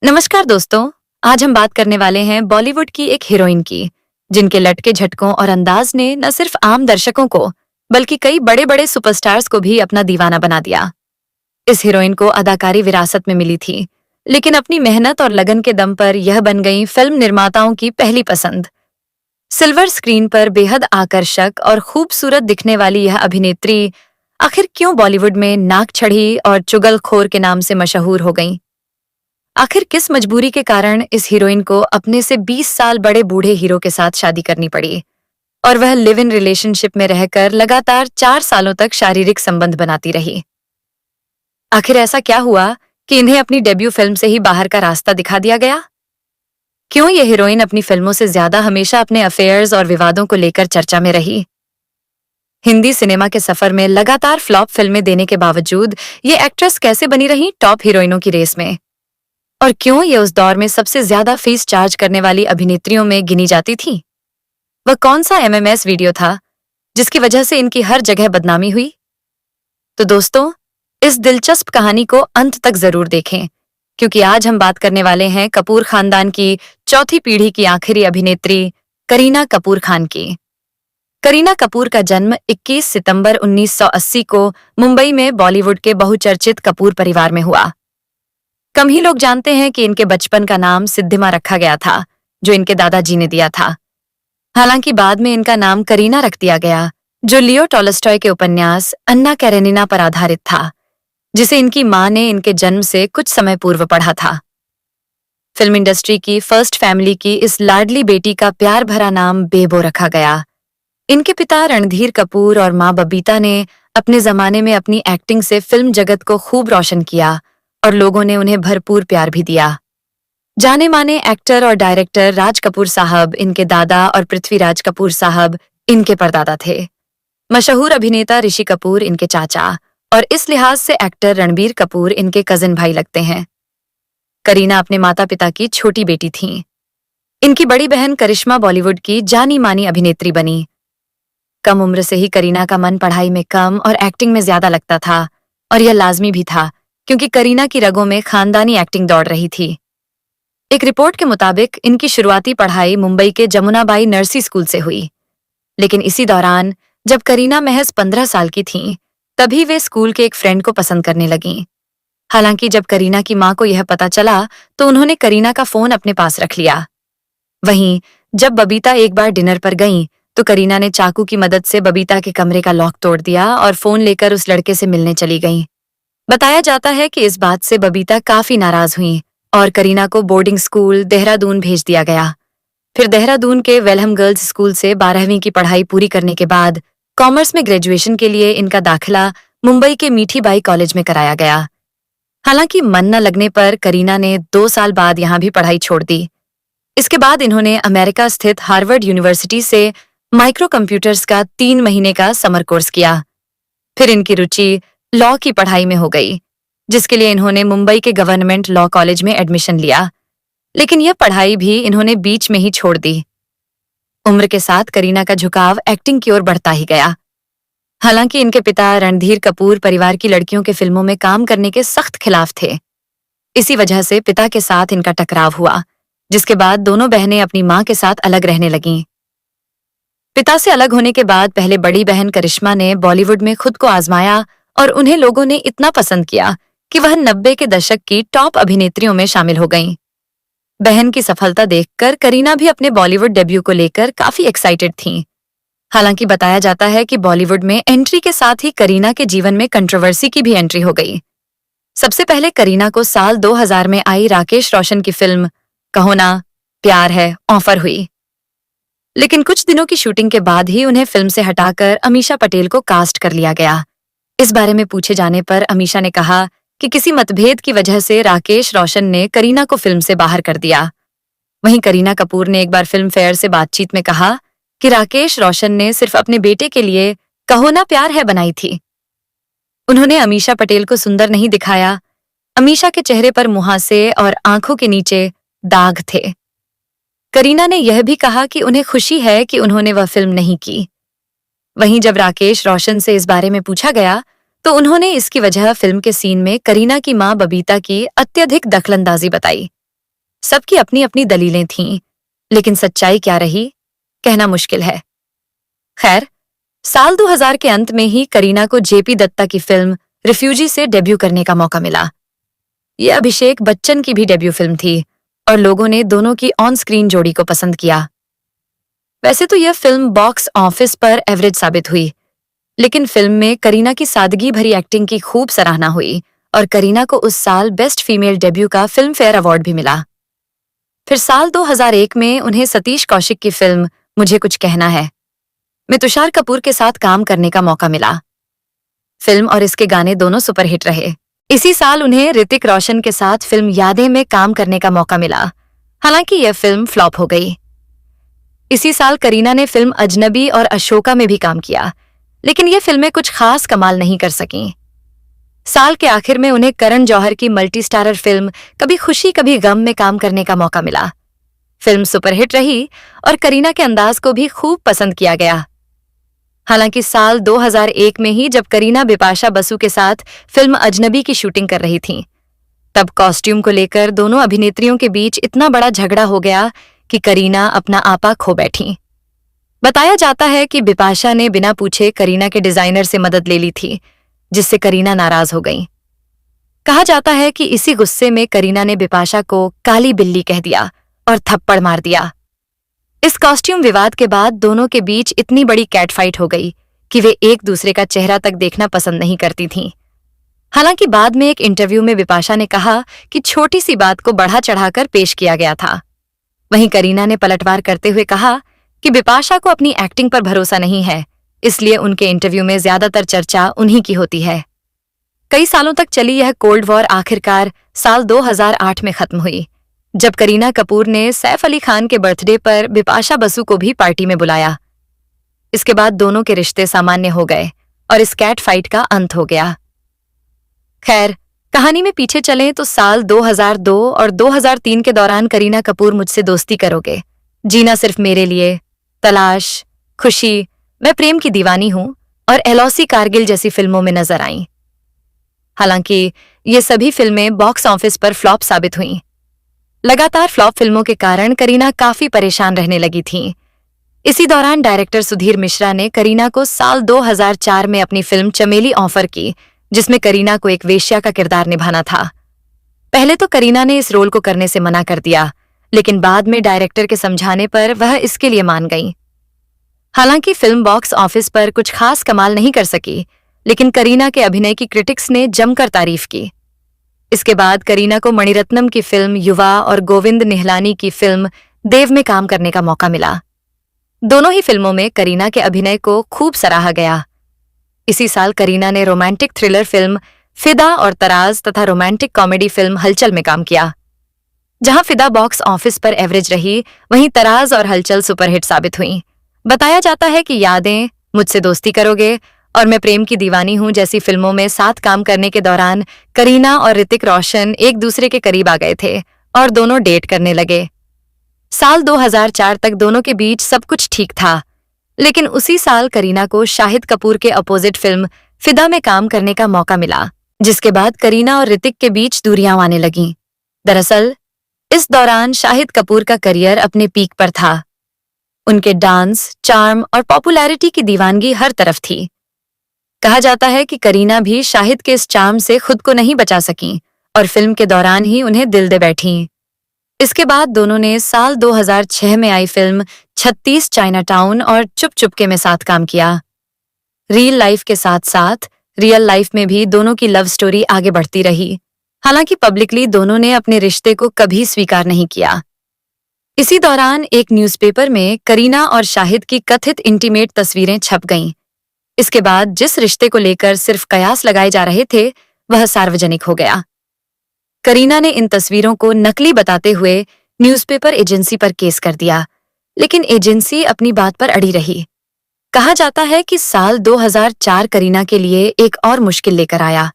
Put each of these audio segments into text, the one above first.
नमस्कार दोस्तों। आज हम बात करने वाले हैं बॉलीवुड की एक हीरोइन की, जिनके लटके झटकों और अंदाज ने न सिर्फ आम दर्शकों को बल्कि कई बड़े बड़े सुपरस्टार्स को भी अपना दीवाना बना दिया। इस हीरोइन को अदाकारी विरासत में मिली थी, लेकिन अपनी मेहनत और लगन के दम पर यह बन गई फिल्म निर्माताओं की पहली पसंद। सिल्वर स्क्रीन पर बेहद आकर्षक और खूबसूरत दिखने वाली यह अभिनेत्री आखिर क्यों बॉलीवुड में नाक छड़ी और चुगलखोर के नाम से मशहूर हो गई? आखिर किस मजबूरी के कारण इस हीरोइन को अपने से 20 साल बड़े बूढ़े हीरो के साथ शादी करनी पड़ी और वह लिव इन रिलेशनशिप में रहकर लगातार 4 सालों तक शारीरिक संबंध बनाती रही? आखिर ऐसा क्या हुआ कि इन्हें अपनी डेब्यू फिल्म से ही बाहर का रास्ता दिखा दिया गया? क्यों ये हीरोइन अपनी फिल्मों से ज्यादा हमेशा अपने अफेयर्स और विवादों को लेकर चर्चा में रही? हिंदी सिनेमा के सफर में लगातार फ्लॉप फिल्में देने के बावजूद ये एक्ट्रेस कैसे बनी रही टॉप हीरोइनों की रेस में? और क्यों ये उस दौर में सबसे ज्यादा फीस चार्ज करने वाली अभिनेत्रियों में गिनी जाती थी? वह कौन सा एमएमएस वीडियो था जिसकी वजह से इनकी हर जगह बदनामी हुई? तो दोस्तों, इस दिलचस्प कहानी को अंत तक जरूर देखें, क्योंकि आज हम बात करने वाले हैं कपूर खानदान की चौथी पीढ़ी की आखिरी अभिनेत्री करीना कपूर खान की। करीना कपूर का जन्म 21 सितंबर 1980 को मुंबई में बॉलीवुड के बहुचर्चित कपूर परिवार में हुआ। कम ही लोग जानते हैं कि इनके बचपन का नाम सिद्धिमा रखा गया था, जो इनके दादाजी ने दिया था। हालांकि बाद में इनका नाम करीना रख दिया गया, जो लियो टॉलस्टॉय के उपन्यास अन्ना कैरेनिना पर आधारित था, जिसे इनकी मां ने इनके जन्म से कुछ समय पूर्व पढ़ा था। फिल्म इंडस्ट्री की फर्स्ट फैमिली की इस लाडली बेटी का प्यार भरा नाम बेबो रखा गया। इनके पिता रणधीर कपूर और मां बबीता ने अपने जमाने में अपनी एक्टिंग से फिल्म जगत को खूब रोशन किया और लोगों ने उन्हें भरपूर प्यार भी दिया। जाने माने एक्टर और डायरेक्टर राज कपूर साहब इनके दादा और पृथ्वीराज कपूर साहब इनके परदादा थे। मशहूर अभिनेता ऋषि कपूर इनके चाचा और इस लिहाज से एक्टर रणबीर कपूर इनके कजिन भाई लगते हैं। करीना अपने माता पिता की छोटी बेटी थीं। इनकी बड़ी बहन करिश्मा बॉलीवुड की जानी मानी अभिनेत्री बनी। कम उम्र से ही करीना का मन पढ़ाई में कम और एक्टिंग में ज्यादा लगता था, और यह लाजमी भी था क्योंकि करीना की रगों में खानदानी एक्टिंग दौड़ रही थी। एक रिपोर्ट के मुताबिक इनकी शुरुआती पढ़ाई मुंबई के जमुनाबाई नर्सी स्कूल से हुई, लेकिन इसी दौरान जब करीना महज 15 साल की थीं, तभी वे स्कूल के एक फ्रेंड को पसंद करने लगीं। हालांकि जब करीना की मां को यह पता चला तो उन्होंने करीना का फोन अपने पास रख लिया। वहीं जब बबीता एक बार डिनर पर गईं, तो करीना ने चाकू की मदद से बबीता के कमरे का लॉक तोड़ दिया और फोन लेकर उस लड़के से मिलने चली गईं। बताया जाता है कि इस बात से बबीता काफी नाराज हुई और करीना को बोर्डिंग स्कूल देहरादून भेज दिया गया। फिर देहरादून के वेलहम गर्ल्स स्कूल से 12वीं की पढ़ाई पूरी करने के बाद कॉमर्स में ग्रेजुएशन के लिए इनका दाखिला मुंबई के मीठीबाई कॉलेज में कराया गया। हालांकि मन न लगने पर करीना ने 2 साल बाद यहां भी पढ़ाई छोड़ दी। इसके बाद इन्होंने अमेरिका स्थित हार्वर्ड यूनिवर्सिटी से माइक्रो कंप्यूटर्स का 3 महीने का समर कोर्स किया। फिर इनकी रुचि लॉ की पढ़ाई में हो गई, जिसके लिए इन्होंने मुंबई के गवर्नमेंट लॉ कॉलेज में एडमिशन लिया, लेकिन यह पढ़ाई भी इन्होंने बीच में ही छोड़ दी। उम्र के साथ करीना का झुकाव एक्टिंग की ओर बढ़ता ही गया। हालांकि इनके पिता रणधीर कपूर परिवार की लड़कियों के फिल्मों में काम करने के सख्त खिलाफ थे। इसी वजह से पिता के साथ इनका टकराव हुआ, जिसके बाद दोनों बहनें अपनी मां के साथ अलग रहने लगीं। पिता से अलग होने के बाद पहले बड़ी बहन करिश्मा ने बॉलीवुड में खुद को आजमाया और उन्हें लोगों ने इतना पसंद किया कि वह 90 के दशक की टॉप अभिनेत्रियों में शामिल हो गईं। बहन की सफलता देखकर करीना भी अपने बॉलीवुड डेब्यू को लेकर काफी एक्साइटेड थीं। हालांकि बताया जाता है कि बॉलीवुड में एंट्री के साथ ही करीना के जीवन में कंट्रोवर्सी की भी एंट्री हो गई। सबसे पहले करीना को साल 2000 में आई राकेश रोशन की फिल्म कहो ना प्यार है ऑफर हुई, लेकिन कुछ दिनों की शूटिंग के बाद ही उन्हें फिल्म से हटाकर अमीषा पटेल को कास्ट कर लिया गया। इस बारे में पूछे जाने पर अमीषा ने कहा कि किसी मतभेद की वजह से राकेश रोशन ने करीना को फिल्म से बाहर कर दिया। वहीं करीना कपूर ने एक बार फिल्म फेयर से बातचीत में कहा कि राकेश रोशन ने सिर्फ अपने बेटे के लिए कहो ना प्यार है बनाई थी। उन्होंने अमीषा पटेल को सुंदर नहीं दिखाया। अमीषा के चेहरे पर मुहासे और आंखों के नीचे दाग थे। करीना ने यह भी कहा कि उन्हें खुशी है कि उन्होंने वह फिल्म नहीं की। वहीं जब राकेश रोशन से इस बारे में पूछा गया तो उन्होंने इसकी वजह फिल्म के सीन में करीना की मां बबीता की अत्यधिक दखलंदाजी बताई। सबकी अपनी अपनी दलीलें थीं, लेकिन सच्चाई क्या रही, कहना मुश्किल है। खैर, साल 2000 के अंत में ही करीना को जेपी दत्ता की फिल्म रिफ्यूजी से डेब्यू करने का मौका मिला। यह अभिषेक बच्चन की भी डेब्यू फिल्म थी और लोगों ने दोनों की ऑन स्क्रीन जोड़ी को पसंद किया। वैसे तो यह फिल्म बॉक्स ऑफिस पर एवरेज साबित हुई, लेकिन फिल्म में करीना की सादगी भरी एक्टिंग की खूब सराहना हुई और करीना को उस साल बेस्ट फीमेल डेब्यू का फिल्म फेयर अवार्ड भी मिला। फिर साल 2001 में उन्हें सतीश कौशिक की फिल्म मुझे कुछ कहना है में तुषार कपूर के साथ काम करने का मौका मिला। फिल्म और इसके गाने दोनों सुपरहिट रहे। इसी साल उन्हें ऋतिक रोशन के साथ फिल्म यादें में काम करने का मौका मिला, हालांकि यह फिल्म फ्लॉप हो गई। इसी साल करीना ने फिल्म अजनबी और अशोका में भी काम किया, लेकिन ये फिल्में कुछ खास कमाल नहीं कर सकीं। साल के आखिर में उन्हें करण जौहर की मल्टी स्टारर फिल्म कभी खुशी कभी गम में काम करने का मौका मिला। फिल्म सुपरहिट रही और करीना के अंदाज को भी खूब पसंद किया गया। हालांकि साल 2001 में ही जब करीना बिपाशा बसु के साथ फिल्म अजनबी की शूटिंग कर रही थीं, तब कॉस्ट्यूम को लेकर दोनों अभिनेत्रियों के बीच इतना बड़ा झगड़ा हो गया कि करीना अपना आपा खो बैठी। बताया जाता है कि बिपाशा ने बिना पूछे करीना के डिजाइनर से मदद ले ली थी, जिससे करीना नाराज हो गई। कहा जाता है कि इसी गुस्से में करीना ने बिपाशा को काली बिल्ली कह दिया और थप्पड़ मार दिया। इस कॉस्ट्यूम विवाद के बाद दोनों के बीच इतनी बड़ी कैटफाइट हो गई कि वे एक दूसरे का चेहरा तक देखना पसंद नहीं करती थीं। हालांकि बाद में एक इंटरव्यू में बिपाशा ने कहा कि छोटी सी बात को बढ़ा चढ़ाकर पेश किया गया था। वहीं करीना ने पलटवार करते हुए कहा कि बिपाशा को अपनी एक्टिंग पर भरोसा नहीं है, इसलिए उनके इंटरव्यू में ज्यादातर चर्चा उन्हीं की होती है। कई सालों तक चली यह कोल्ड वॉर आखिरकार साल 2008 में खत्म हुई, जब करीना कपूर ने सैफ अली खान के बर्थडे पर बिपाशा बसु को भी पार्टी में बुलाया। इसके बाद दोनों के रिश्ते सामान्य हो गए और इस कैट फाइट का अंत हो गया। खैर, कहानी में पीछे चलें तो साल 2002 और 2003 के दौरान करीना कपूर मुझसे दोस्ती करोगे, जीना सिर्फ मेरे लिए, तलाश, खुशी, मैं प्रेम की दीवानी हूं और एलओसी कारगिल जैसी फिल्मों में नजर आईं। हालांकि ये सभी फिल्में बॉक्स ऑफिस पर फ्लॉप साबित हुईं। लगातार फ्लॉप फिल्मों के कारण करीना काफी परेशान रहने लगी थीं। इसी दौरान डायरेक्टर सुधीर मिश्रा ने करीना को साल 2004 में अपनी फिल्म चमेली ऑफर की, जिसमें करीना को एक वेश्या का किरदार निभाना था। पहले तो करीना ने इस रोल को करने से मना कर दिया, लेकिन बाद में डायरेक्टर के समझाने पर वह इसके लिए मान गई। हालांकि फिल्म बॉक्स ऑफिस पर कुछ खास कमाल नहीं कर सकी, लेकिन करीना के अभिनय की क्रिटिक्स ने जमकर तारीफ की। इसके बाद करीना को मणिरत्नम की फिल्म युवा और गोविंद निहलानी की फिल्म देव में काम करने का मौका मिला। दोनों ही फिल्मों में करीना के अभिनय को खूब सराहा गया। इसी साल करीना ने रोमांटिक थ्रिलर फिल्म फिदा और तराज तथा रोमांटिक कॉमेडी फिल्म हलचल में काम किया। जहां फिदा बॉक्स ऑफिस पर एवरेज रही, वहीं तराज और हलचल सुपरहिट साबित हुईं। बताया जाता है कि यादें, मुझसे दोस्ती करोगे और मैं प्रेम की दीवानी हूं जैसी फिल्मों में साथ काम करने के दौरान करीना और ऋतिक रोशन एक दूसरे के करीब आ गए थे और दोनों डेट करने लगे। साल 2004 तक दोनों के बीच सब कुछ ठीक था, लेकिन उसी साल करीना को शाहिद कपूर के अपोजिट फिल्म फिदा में काम करने का मौका मिला, जिसके बाद करीना और ऋतिक के बीच दूरियां आने लगीं। दरअसल इस दौरान शाहिद कपूर का करियर अपने पीक पर था। उनके डांस, चार्म और पॉपुलैरिटी की दीवानगी हर तरफ थी। कहा जाता है कि करीना भी शाहिद के इस चार्म से खुद को नहीं बचा सकीं और फिल्म के दौरान ही उन्हें दिल दे बैठीं। इसके बाद दोनों ने साल 2006 में आई फिल्म 36 चाइनाटाउन और चुप चुपके में साथ काम किया। रियल लाइफ के साथ साथ रियल लाइफ में भी दोनों की लव स्टोरी आगे बढ़ती रही। हालांकि पब्लिकली दोनों ने अपने रिश्ते को कभी स्वीकार नहीं किया। इसी दौरान एक न्यूज़पेपर में करीना और शाहिद की कथित इंटीमेट तस्वीरें छप गईं। इसके बाद जिस रिश्ते को लेकर सिर्फ कयास लगाए जा रहे थे, वह सार्वजनिक हो गया। करीना ने इन तस्वीरों को नकली बताते हुए न्यूज़पेपर एजेंसी पर केस कर दिया, लेकिन एजेंसी अपनी बात पर अड़ी रही। कहा जाता है कि साल 2004 करीना के लिए एक और मुश्किल लेकर आया।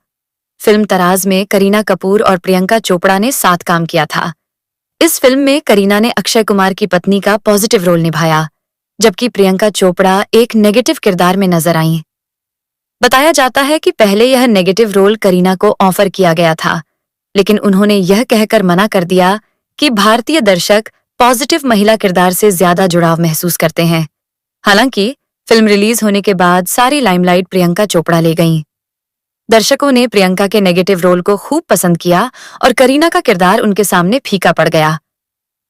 फिल्म तराज में करीना कपूर और प्रियंका चोपड़ा ने साथ काम किया था। इस फिल्म में करीना ने अक्षय कुमार की पत्नी का पॉजिटिव रोल निभाया, जबकि प्रियंका चोपड़ा एक नेगेटिव किरदार में नजर आईं। बताया जाता है कि पहले यह नेगेटिव रोल करीना को ऑफर किया गया था, लेकिन उन्होंने यह कहकर मना कर दिया कि भारतीय दर्शक पॉजिटिव महिला किरदार से ज्यादा जुड़ाव महसूस करते हैं। हालांकि फिल्म रिलीज होने के बाद सारी लाइमलाइट प्रियंका चोपड़ा ले गईं। दर्शकों ने प्रियंका के नेगेटिव रोल को खूब पसंद किया और करीना का किरदार उनके सामने फीका पड़ गया।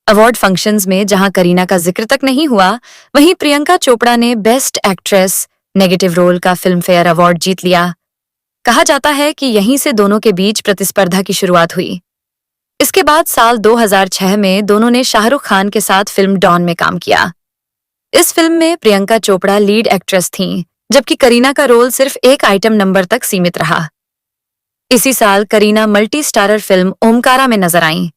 अवार्ड फंक्शंस में जहां करीना का जिक्र तक नहीं हुआ, वहीं प्रियंका चोपड़ा ने बेस्ट एक्ट्रेस नेगेटिव रोल का फिल्म फेयर अवार्ड जीत लिया। कहा जाता है कि यहीं से दोनों के बीच प्रतिस्पर्धा की शुरुआत हुई। इसके बाद साल 2006 में दोनों ने शाहरुख खान के साथ फिल्म डॉन में काम किया। इस फिल्म में प्रियंका चोपड़ा लीड एक्ट्रेस थीं, जबकि करीना का रोल सिर्फ एक आइटम नंबर तक सीमित रहा। इसी साल Kareena multi starrer film Omkara में नजर आईं।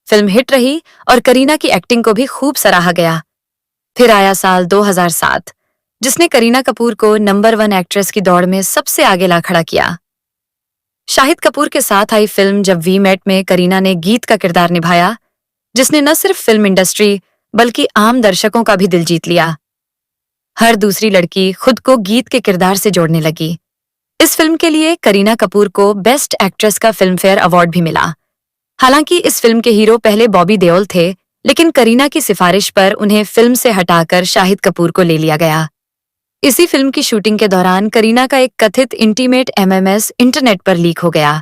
फिल्म हिट रही और करीना की एक्टिंग को भी खूब सराहा गया। फिर आया साल 2007, जिसने करीना कपूर को नंबर 1 एक्ट्रेस की दौड़ में सबसे आगे ला खड़ा किया। शाहिद कपूर के साथ आई फिल्म जब वी मेट में करीना ने गीत का किरदार निभाया, जिसने न सिर्फ फिल्म इंडस्ट्री बल्कि आम दर्शकों का भी दिल जीत लिया। हर दूसरी लड़की खुद को गीत के किरदार से जोड़ने लगी। इस फिल्म के लिए करीना कपूर को बेस्ट एक्ट्रेस का फिल्म फेयर अवार्ड भी मिला। हालांकि इस फिल्म के हीरो पहले बॉबी देओल थे, लेकिन करीना की सिफारिश पर उन्हें फिल्म से हटाकर शाहिद कपूर को ले लिया गया। इसी फिल्म की शूटिंग के दौरान करीना का एक कथित इंटीमेट एमएमएस इंटरनेट पर लीक हो गया।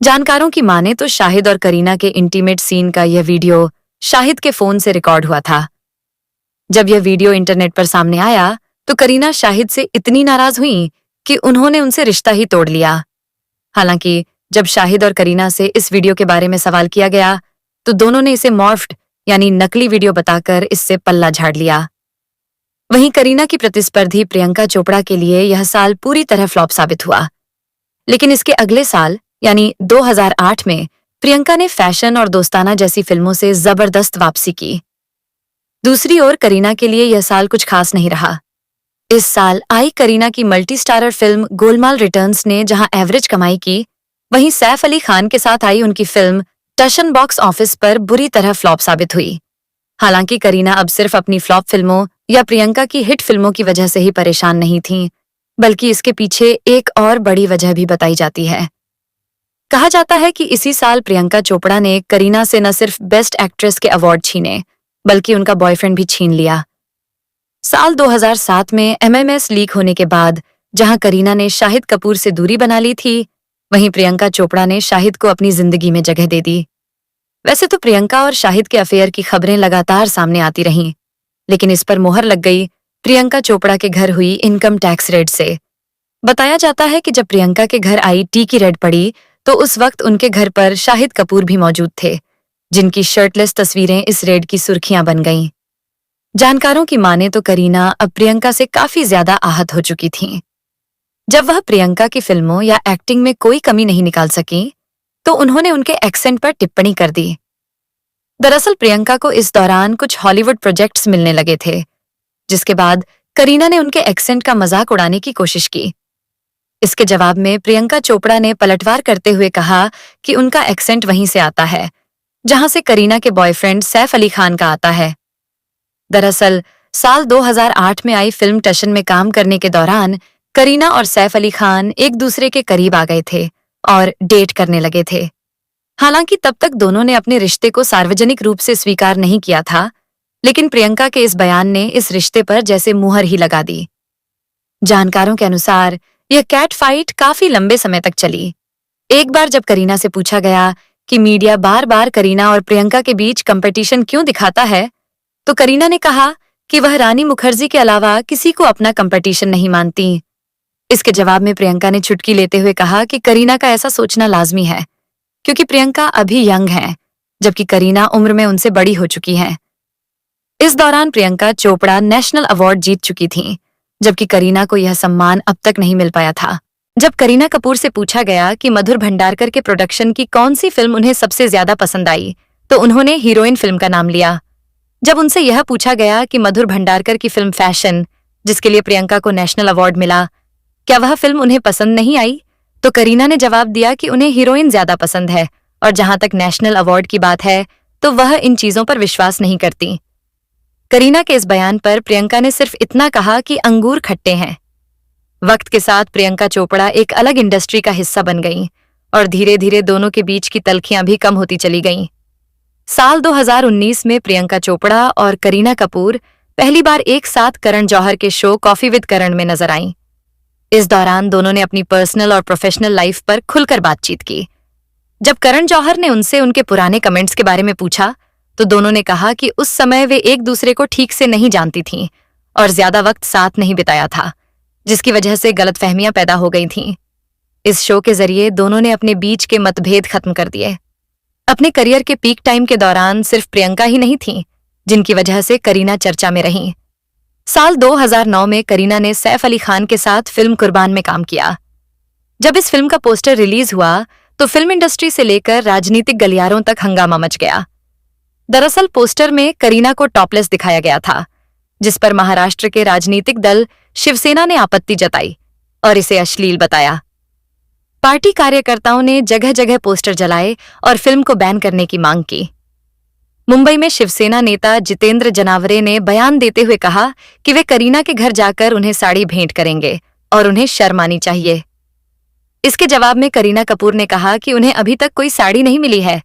जानकारों की माने तो शाहिद और करीना के इंटीमेट सीन का यह वीडियो शाहिद के फोन से रिकॉर्ड हुआ था। जब यह वीडियो इंटरनेट पर सामने आया तो करीना शाहिद से इतनी नाराज हुई कि उन्होंने उनसे रिश्ता ही तोड़ लिया। हालांकि जब शाहिद और करीना से इस वीडियो के बारे में सवाल किया गया तो दोनों ने इसे मॉर्फ्ड यानी नकली वीडियो बताकर इससे पल्ला झाड़ लिया। वहीं करीना की प्रतिस्पर्धी प्रियंका चोपड़ा के लिए यह साल पूरी तरह फ्लॉप साबित हुआ। लेकिन इसके अगले साल यानी 2008 में प्रियंका ने फैशन और दोस्ताना जैसी फिल्मों से जबरदस्त वापसी की। दूसरी ओर करीना के लिए यह साल कुछ खास नहीं रहा। इस साल आई करीना की multi starrer film Golmaal returns ने जहां एवरेज कमाई की, वहीं सैफ अली खान के साथ आई उनकी फिल्म टशन बॉक्स ऑफिस पर बुरी तरह फ्लॉप साबित हुई। हालांकि करीना अब सिर्फ अपनी फ्लॉप फिल्मों या प्रियंका की हिट फिल्मों की वजह से ही परेशान नहीं थीं, बल्कि इसके पीछे एक और बड़ी वजह भी बताई जाती है। कहा जाता है कि इसी साल प्रियंका चोपड़ा ने करीना से न सिर्फ बेस्ट एक्ट्रेस के अवार्ड छीने, बल्कि उनका बॉयफ्रेंड भी छीन लिया। साल 2007 में एमएमएस लीक होने के बाद जहां करीना ने शाहिद कपूर से दूरी बना ली थी, वहीं प्रियंका चोपड़ा ने शाहिद को अपनी जिंदगी में जगह दे दी। वैसे तो प्रियंका और शाहिद के अफेयर की खबरें लगातार सामने आती रहीं, लेकिन इस पर मोहर लग गई प्रियंका चोपड़ा के घर हुई इनकम टैक्स रेड से। बताया जाता है कि जब प्रियंका के घर आई टी की रेड पड़ी तो उस वक्त उनके घर पर शाहिद कपूर भी मौजूद थे, जिनकी शर्टलेस तस्वीरें इस रेड की सुर्खियां बन गईं। जानकारों की माने तो करीना अब प्रियंका से काफी ज्यादा आहत हो चुकी थीं। जब वह प्रियंका की फिल्मों या एक्टिंग में कोई कमी नहीं निकाल सकी, तो उन्होंने उनके एक्सेंट पर टिप्पणी कर दी। दरअसल प्रियंका को इस दौरान कुछ हॉलीवुड प्रोजेक्ट्स मिलने लगे थे, जिसके बाद करीना ने उनके एक्सेंट का मजाक उड़ाने की कोशिश की। इसके जवाब में प्रियंका चोपड़ा ने पलटवार करते हुए कहा कि उनका एक्सेंट वहीं से आता है जहां से करीना के बॉयफ्रेंड सैफ अली खान का आता है। दरअसल साल 2008 में आई फिल्म टशन में काम करने के दौरान करीना और सैफ अली खान एक दूसरे के करीब आ गए थे और डेट करने लगे थे। हालांकि तब तक दोनों ने अपने रिश्ते को सार्वजनिक रूप से स्वीकार नहीं किया था, लेकिन प्रियंका के इस बयान ने इस रिश्ते पर जैसे मुहर ही लगा दी। जानकारों के अनुसार यह कैट फाइट काफी लंबे समय तक चली। एक बार जब करीना से पूछा गया कि मीडिया बार बार करीना और प्रियंका के बीच कंपटीशन क्यों दिखाता है, तो करीना ने कहा कि वह रानी मुखर्जी के अलावा किसी को अपना कंपटीशन नहीं मानती। इसके जवाब में प्रियंका ने चुटकी लेते हुए कहा कि करीना का ऐसा सोचना लाजमी है, क्योंकि प्रियंका अभी यंग है, जबकि करीना उम्र में उनसे बड़ी हो चुकी हैं। इस दौरान प्रियंका चोपड़ा नेशनल अवार्ड जीत चुकी थीं, जबकि करीना को यह सम्मान अब तक नहीं मिल पाया था। जब करीना कपूर से पूछा गया कि मधुर भंडारकर के प्रोडक्शन की कौन सी फिल्म उन्हें सबसे ज्यादा पसंद आई, तो उन्होंने हीरोइन फिल्म का नाम लिया। जब उनसे यह पूछा गया कि मधुर भंडारकर की फिल्म फैशन, जिसके लिए प्रियंका को नेशनल अवार्ड मिला, क्या वह फिल्म उन्हें पसंद नहीं आई, तो करीना ने जवाब दिया कि उन्हें हीरोइन ज्यादा पसंद है और जहां तक नेशनल अवार्ड की बात है तो वह इन चीजों पर विश्वास नहीं करती। करीना के इस बयान पर प्रियंका ने सिर्फ इतना कहा कि अंगूर खट्टे हैं। वक्त के साथ प्रियंका चोपड़ा एक अलग इंडस्ट्री का हिस्सा बन गईं और धीरे धीरे दोनों के बीच की तल्खियां भी कम होती चली गईं। साल 2019 में प्रियंका चोपड़ा और करीना कपूर पहली बार एक साथ करण जौहर के शो कॉफी विद करण में नजर आईं। इस दौरान दोनों ने अपनी पर्सनल और प्रोफेशनल लाइफ पर खुलकर बातचीत की। जब करण जौहर ने उनसे उनके पुराने कमेंट्स के बारे में पूछा, तो दोनों ने कहा कि उस समय वे एक दूसरे को ठीक से नहीं जानती थीं और ज्यादा वक्त साथ नहीं बिताया था, जिसकी वजह से गलतफहमियां पैदा हो गई थीं। इस शो के जरिए दोनों ने अपने बीच के मतभेद खत्म कर दिए। अपने करियर के पीक टाइम के दौरान सिर्फ प्रियंका ही नहीं थीं, जिनकी वजह से करीना चर्चा में रहीं। साल 2009 में करीना ने सैफ अली खान के साथ फिल्म कुर्बान में काम किया। जब इस फिल्म का पोस्टर रिलीज हुआ तो फिल्म इंडस्ट्री से लेकर राजनीतिक गलियारों तक हंगामा मच गया। दरअसल पोस्टर में करीना को टॉपलेस दिखाया गया था, जिस पर महाराष्ट्र के राजनीतिक दल शिवसेना ने आपत्ति जताई और इसे अश्लील बताया। पार्टी कार्यकर्ताओं ने जगह जगह पोस्टर जलाए और फिल्म को बैन करने की मांग की। मुंबई में शिवसेना नेता जितेंद्र जनावरे ने बयान देते हुए कहा कि वे करीना के घर जाकर उन्हें साड़ी भेंट करेंगे और उन्हें शर्म आनी चाहिए। इसके जवाब में करीना कपूर ने कहा कि उन्हें अभी तक कोई साड़ी नहीं मिली है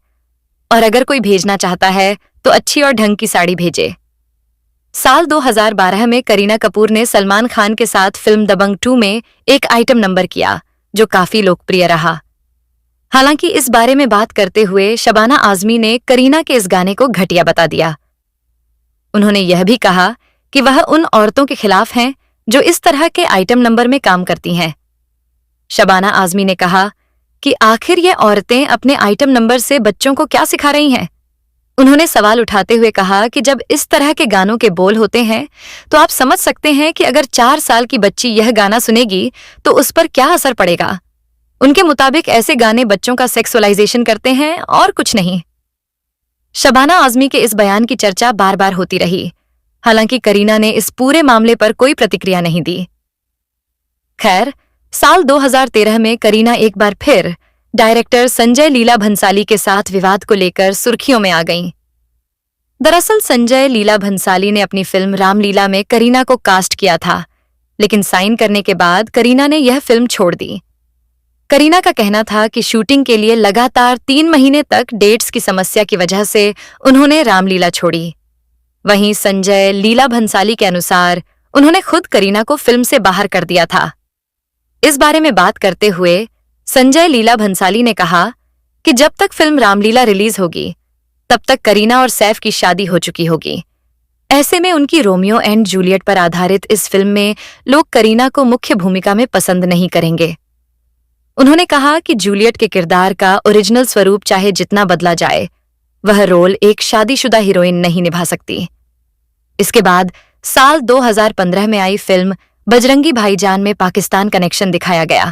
और अगर कोई भेजना चाहता है तो अच्छी और ढंग की साड़ी भेजे। साल 2012 में करीना कपूर ने सलमान खान के साथ फिल्म दबंग 2 में एक आइटम नंबर किया, जो काफी लोकप्रिय रहा। हालांकि इस बारे में बात करते हुए शबाना आजमी ने करीना के इस गाने को घटिया बता दिया। उन्होंने यह भी कहा कि वह उन औरतों के खिलाफ हैं जो इस तरह के आइटम नंबर में काम करती हैं। शबाना आजमी ने कहा कि आखिर ये औरतें अपने आइटम नंबर से बच्चों को क्या सिखा रही हैं। उन्होंने सवाल उठाते हुए कहा कि जब इस तरह के गानों के बोल होते हैं तो आप समझ सकते हैं कि अगर 4 साल की बच्ची यह गाना सुनेगी तो उस पर क्या असर पड़ेगा। उनके मुताबिक ऐसे गाने बच्चों का सेक्सुअलाइजेशन करते हैं और कुछ नहीं। शबाना आजमी के इस बयान की चर्चा बार बार होती रही। हालांकि करीना ने इस पूरे मामले पर कोई प्रतिक्रिया नहीं दी। खैर, साल 2013 में करीना एक बार फिर डायरेक्टर संजय लीला भंसाली के साथ विवाद को लेकर सुर्खियों में आ गईं। दरअसल संजय लीला भंसाली ने अपनी फिल्म रामलीला में करीना को कास्ट किया था, लेकिन साइन करने के बाद करीना ने यह फिल्म छोड़ दी। करीना का कहना था कि शूटिंग के लिए लगातार 3 महीने तक डेट्स की समस्या की वजह से उन्होंने रामलीला छोड़ी। वहीं संजय लीला भंसाली के अनुसार उन्होंने खुद करीना को फिल्म से बाहर कर दिया था। इस बारे में बात करते हुए संजय लीला भंसाली ने कहा कि जब तक फिल्म रामलीला रिलीज होगी तब तक करीना और सैफ की शादी हो चुकी होगी। ऐसे में उनकी रोमियो एंड जूलियट पर आधारित इस फिल्म में लोग करीना को मुख्य भूमिका में पसंद नहीं करेंगे। उन्होंने कहा कि जूलियट के किरदार का ओरिजिनल स्वरूप चाहे जितना बदला जाए, वह रोल एक शादीशुदा हीरोइन नहीं निभा सकती। इसके बाद साल 2015 में आई फिल्म बजरंगी भाईजान में पाकिस्तान कनेक्शन दिखाया गया,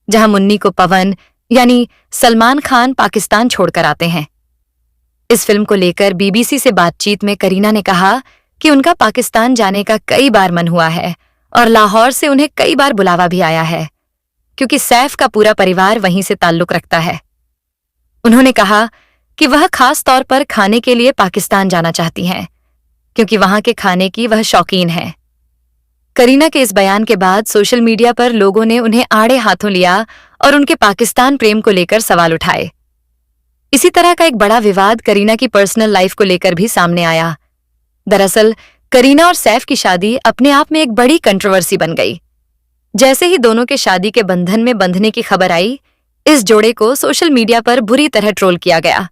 जहां मुन्नी को पवन यानी सलमान खान पाकिस्तान छोड़कर आते हैं। इस फिल्म को लेकर बीबीसी से बातचीत में करीना ने कहा कि उनका पाकिस्तान जाने का कई बार मन हुआ है और लाहौर से उन्हें कई बार बुलावा भी आया है, क्योंकि सैफ का पूरा परिवार वहीं से ताल्लुक रखता है। उन्होंने कहा कि वह खास तौर पर खाने के लिए पाकिस्तान जाना चाहती हैं, क्योंकि वहां के खाने की वह शौकीन है। करीना के इस बयान के बाद सोशल मीडिया पर लोगों ने उन्हें आड़े हाथों लिया और उनके पाकिस्तान प्रेम को लेकर सवाल उठाए। इसी तरह का एक बड़ा विवाद करीना की पर्सनल लाइफ को लेकर भी सामने आया। दरअसल करीना और सैफ की शादी अपने आप में एक बड़ी कंट्रोवर्सी बन गई। जैसे ही दोनों के शादी के बंधन में बंधने की खबर आई, इस जोड़े को सोशल मीडिया पर बुरी तरह ट्रोल किया गया।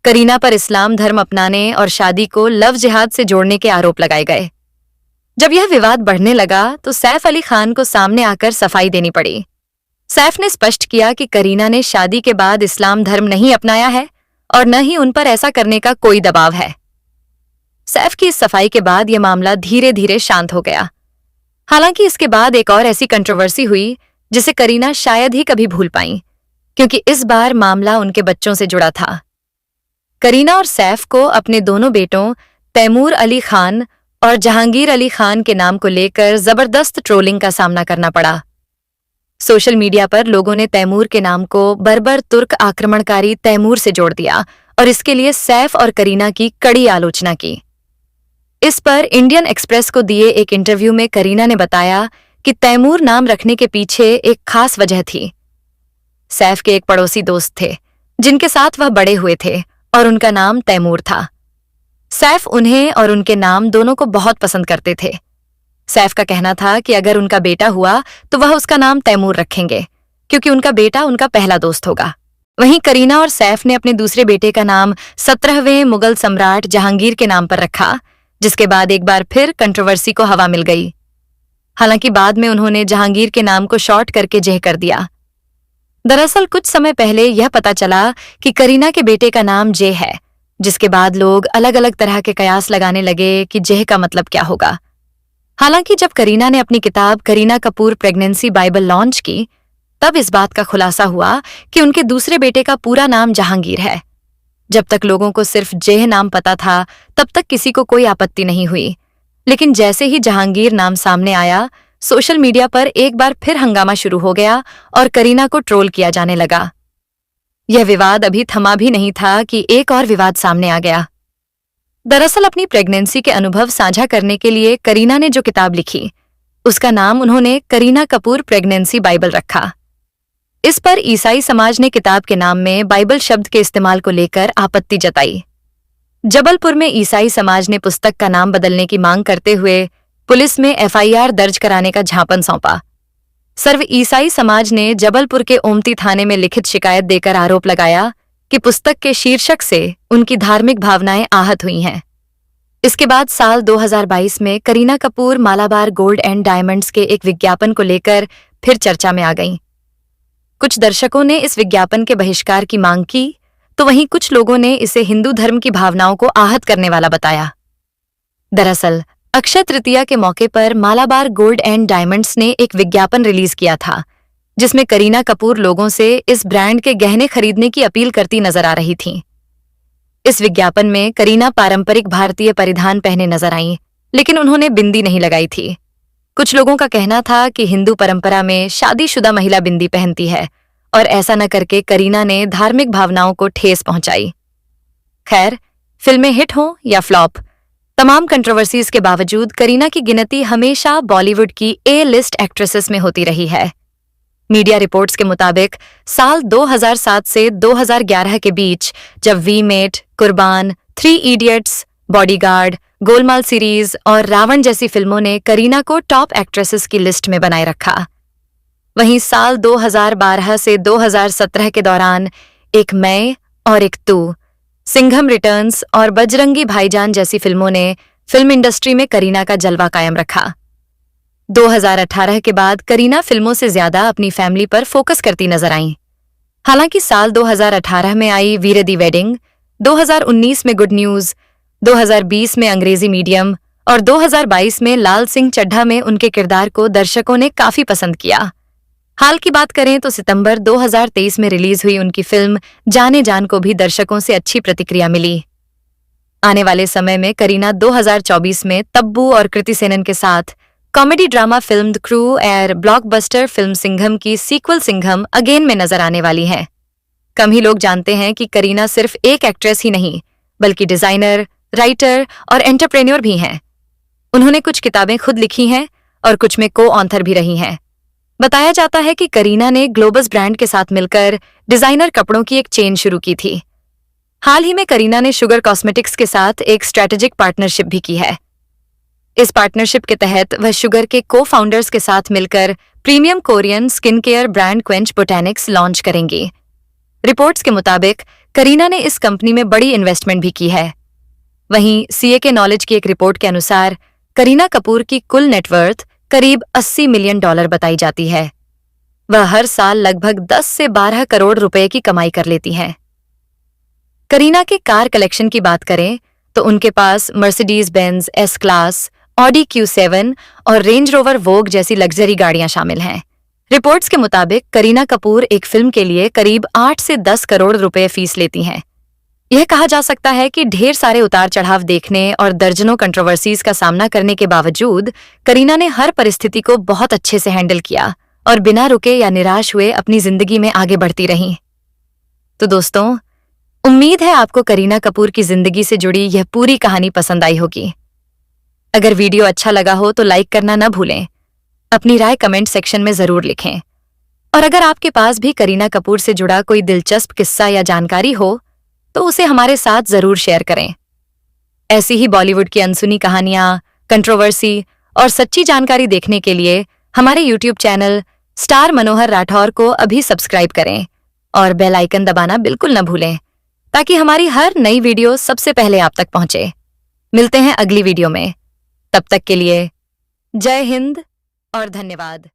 करीना पर इस्लाम धर्म अपनाने और शादी को लव जिहाद से जोड़ने के आरोप लगाए गए। जब यह विवाद बढ़ने लगा तो सैफ अली खान को सामने आकर सफाई देनी पड़ी। सैफ ने स्पष्ट किया कि करीना ने शादी के बाद इस्लाम धर्म नहीं अपनाया है और न ही उन पर ऐसा करने का कोई दबाव है। सैफ की इस सफाई के बाद यह मामला धीरे धीरे शांत हो गया। हालांकि इसके बाद एक और ऐसी कंट्रोवर्सी हुई जिसे करीना शायद ही कभी भूल पाईं, क्योंकि इस बार मामला उनके बच्चों से जुड़ा था। करीना और सैफ को अपने दोनों बेटों तैमूर अली खान और जहांगीर अली खान के नाम को लेकर जबरदस्त ट्रोलिंग का सामना करना पड़ा। सोशल मीडिया पर लोगों ने तैमूर के नाम को बर्बर तुर्क आक्रमणकारी तैमूर से जोड़ दिया और इसके लिए सैफ और करीना की कड़ी आलोचना की। इस पर इंडियन एक्सप्रेस को दिए एक इंटरव्यू में करीना ने बताया कि तैमूर नाम रखने के पीछे एक खास वजह थी। सैफ के एक पड़ोसी दोस्त थे जिनके साथ वह बड़े हुए थे और उनका नाम तैमूर था। सैफ उन्हें और उनके नाम दोनों को बहुत पसंद करते थे। सैफ का कहना था कि अगर उनका बेटा हुआ तो वह उसका नाम तैमूर रखेंगे, क्योंकि उनका बेटा उनका पहला दोस्त होगा। वहीं करीना और सैफ ने अपने दूसरे बेटे का नाम 17वें मुगल सम्राट जहांगीर के नाम पर रखा, जिसके बाद एक बार फिर कंट्रोवर्सी को हवा मिल गई। हालांकि बाद में उन्होंने जहांगीर के नाम को शॉर्ट करके जह कर दिया। दरअसल कुछ समय पहले यह पता चला कि करीना के बेटे का नाम जय है, जिसके बाद लोग अलग अलग तरह के कयास लगाने लगे कि जय का मतलब क्या होगा। हालांकि जब करीना ने अपनी किताब Kareena Kapoor pregnancy Bible launch की, तब इस बात का खुलासा हुआ कि उनके दूसरे बेटे का पूरा नाम जहांगीर है। जब तक लोगों को सिर्फ जय नाम पता था, तब तक किसी को कोई आपत्ति नहीं हुई। लेकिन जैसे ही जहांगीर नाम सामने आया, सोशल मीडिया पर एक बार फिर हंगामा शुरू हो गया और करीना को ट्रोल किया जाने लगा। यह विवाद अभी थमा भी नहीं था कि एक और विवाद सामने आ गया। दरअसल अपनी प्रेगनेंसी के अनुभव साझा करने के लिए करीना ने जो किताब लिखी, उसका नाम उन्होंने करीना कपूर प्रेगनेंसी बाइबल रखा। इस पर ईसाई समाज ने किताब के नाम में बाइबल शब्द के इस्तेमाल को लेकर आपत्ति जताई। जबलपुर में ईसाई समाज ने पुस्तक का नाम बदलने की मांग करते हुए पुलिस में एफआईआर दर्ज कराने का झापन सौंपा। सर्व ईसाई समाज ने जबलपुर के ओमती थाने में लिखित शिकायत देकर आरोप लगाया कि पुस्तक के शीर्षक से उनकी धार्मिक भावनाएं आहत हुई हैं। इसके बाद साल 2022 में Kareena Kapoor Malabar gold and diamonds के एक विज्ञापन को लेकर फिर चर्चा में आ गईं। कुछ दर्शकों ने इस विज्ञापन के बहिष्कार की मांग की, तो वहीं कुछ लोगों ने इसे हिंदू धर्म की भावनाओं को आहत करने वाला बताया। दरअसल अक्षय तृतीया के मौके पर मालाबार गोल्ड एंड डायमंड्स ने एक विज्ञापन रिलीज किया था, जिसमें करीना कपूर लोगों से इस ब्रांड के गहने खरीदने की अपील करती नजर आ रही थीं। इस विज्ञापन में करीना पारंपरिक भारतीय परिधान पहने नजर आईं, लेकिन उन्होंने बिंदी नहीं लगाई थी। कुछ लोगों का कहना था कि हिंदू परंपरा में शादीशुदा महिला बिंदी पहनती है, और ऐसा न करके करीना ने धार्मिक भावनाओं को ठेस पहुंचाई। खैर, फिल्में हिट हों या फ्लॉप, तमाम कंट्रोवर्सीज के बावजूद करीना की गिनती हमेशा बॉलीवुड की ए-लिस्ट एक्ट्रेसेस में होती रही है। मीडिया रिपोर्ट्स के मुताबिक साल 2007 से 2011 के बीच, जब वी मेट, कुर्बान, 3 इडियट्स, बॉडीगार्ड, गोलमाल सीरीज और रावण जैसी फिल्मों ने करीना को टॉप एक्ट्रेसेस की लिस्ट में बनाए रखा। वहीं साल 2012 से 2017 के दौरान एक मैं और एक तू, सिंघम रिटर्न्स और बजरंगी भाईजान जैसी फिल्मों ने फिल्म इंडस्ट्री में करीना का जलवा कायम रखा। 2018 के बाद करीना फिल्मों से ज्यादा अपनी फैमिली पर फोकस करती नजर आईं। हालांकि साल 2018 में आई वीर दी वेडिंग, 2019 में गुड न्यूज, 2020 में अंग्रेजी मीडियम और 2022 में लाल सिंह चड्ढा में उनके किरदार को दर्शकों ने काफी पसंद किया। हाल की बात करें तो सितंबर 2023 में रिलीज हुई उनकी फिल्म जाने जान को भी दर्शकों से अच्छी प्रतिक्रिया मिली। आने वाले समय में करीना 2024 में तब्बू और कृति सेनन के साथ comedy drama film the crew और ब्लॉकबस्टर फिल्म सिंघम की सीक्वल सिंघम अगेन में नजर आने वाली हैं। कम ही लोग जानते हैं कि करीना सिर्फ एक एक्ट्रेस ही नहीं, बल्कि डिजाइनर, राइटर और एंटरप्रेन्योर भी हैं। उन्होंने कुछ किताबें खुद लिखी हैं और कुछ में को-ऑथर भी रही हैं। बताया जाता है कि करीना ने ग्लोबस ब्रांड के साथ मिलकर डिजाइनर कपड़ों की एक चेन शुरू की थी। हाल ही में करीना ने शुगर कॉस्मेटिक्स के साथ एक स्ट्रैटेजिक पार्टनरशिप भी की है। इस पार्टनरशिप के तहत वह शुगर के को-फाउंडर्स के साथ मिलकर premium Korean skin care brand Quench Botanics launch करेंगी। रिपोर्ट्स के मुताबिक करीना ने इस कंपनी में बड़ी इन्वेस्टमेंट भी की है। वहीं CAK नॉलेज की एक रिपोर्ट के अनुसार करीना कपूर की कुल नेटवर्थ करीब $80 मिलियन बताई जाती है। वह हर साल लगभग 10 से 12 करोड़ रुपए की कमाई कर लेती हैं। करीना के कार कलेक्शन की बात करें तो उनके पास Mercedes Benz S class, Audi Q7 और रेंज रोवर वोग जैसी लग्जरी गाड़ियां शामिल हैं। रिपोर्ट्स के मुताबिक करीना कपूर एक फिल्म के लिए करीब 8 से 10 करोड़ रुपए फीस लेती हैं। यह कहा जा सकता है कि ढेर सारे उतार चढ़ाव देखने और दर्जनों कंट्रोवर्सीज का सामना करने के बावजूद करीना ने हर परिस्थिति को बहुत अच्छे से हैंडल किया और बिना रुके या निराश हुए अपनी जिंदगी में आगे बढ़ती रहीं। तो दोस्तों, उम्मीद है आपको करीना कपूर की जिंदगी से जुड़ी यह पूरी कहानी पसंद आई होगी। अगर वीडियो अच्छा लगा हो तो लाइक करना न भूलें। अपनी राय कमेंट सेक्शन में जरूर लिखें। और अगर आपके पास भी करीना कपूर से जुड़ा कोई दिलचस्प किस्सा या जानकारी हो तो उसे हमारे साथ जरूर शेयर करें। ऐसी ही बॉलीवुड की अनसुनी कहानियां, कंट्रोवर्सी और सच्ची जानकारी देखने के लिए हमारे यूट्यूब चैनल स्टार मनोहर राठौर को अभी सब्सक्राइब करें और बेल आइकन दबाना बिल्कुल न भूलें, ताकि हमारी हर नई वीडियो सबसे पहले आप तक पहुंचे। मिलते हैं अगली वीडियो में। तब तक के लिए जय हिंद और धन्यवाद।